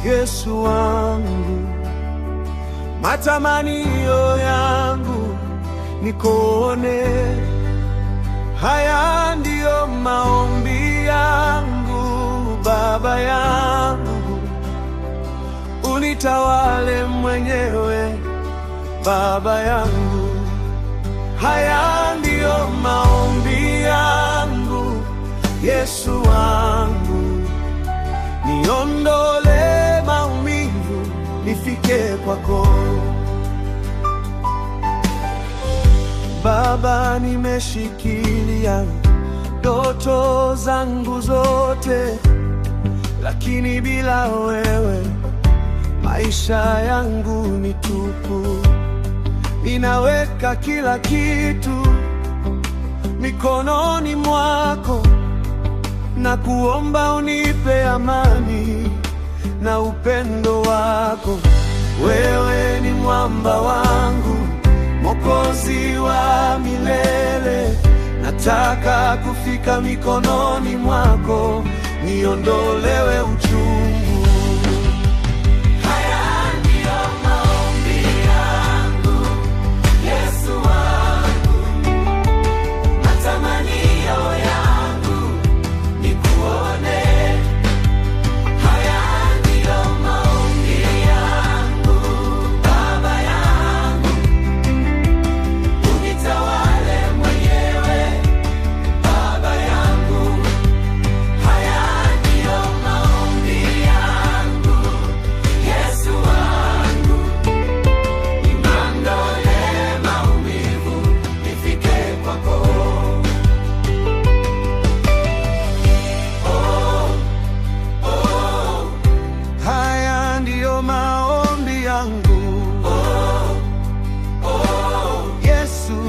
Yesu wangu, matamanio yangu nikuone. Haya ndiyo maombi yangu, Baba yangu, unitawale mwenyewe, Baba yangu. Haya ndiyo maombi yangu, Yesu wangu, niondole maumivu, nifike kwako. Baba, nimeshikilia ndoto zangu zote, lakini bila wewe maisha yangu ni tupu. Ninaweka kila kitu mikononi mwako, na kuomba unipe amani na upendo wako. Wewe ni mwamba wangu, Mwokozi wa milele. Nataka kufika mikononi mwako, niondolewe uchungu. Yesu,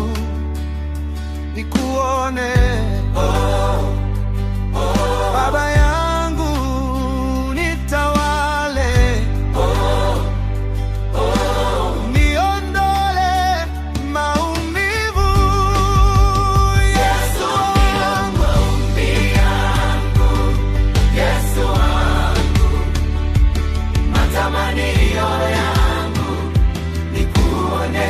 nikuone. Baba yangu, nitawale. Niondole maumivu. Yesu wangu, Yesu wangu, matamanio yangu nikuone.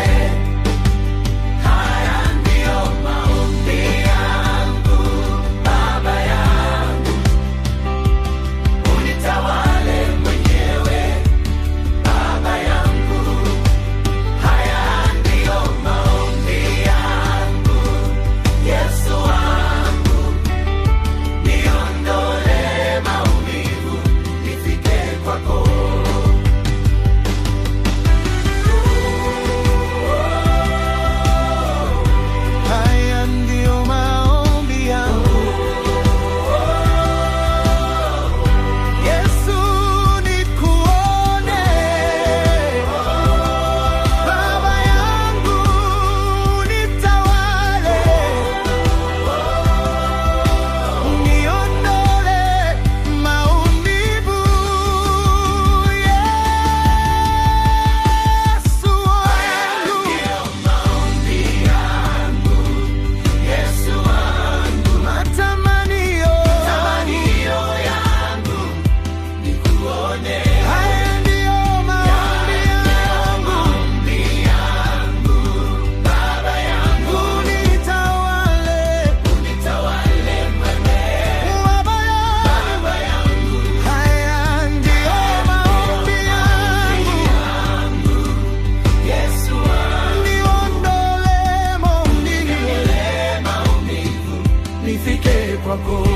Nifike kwako.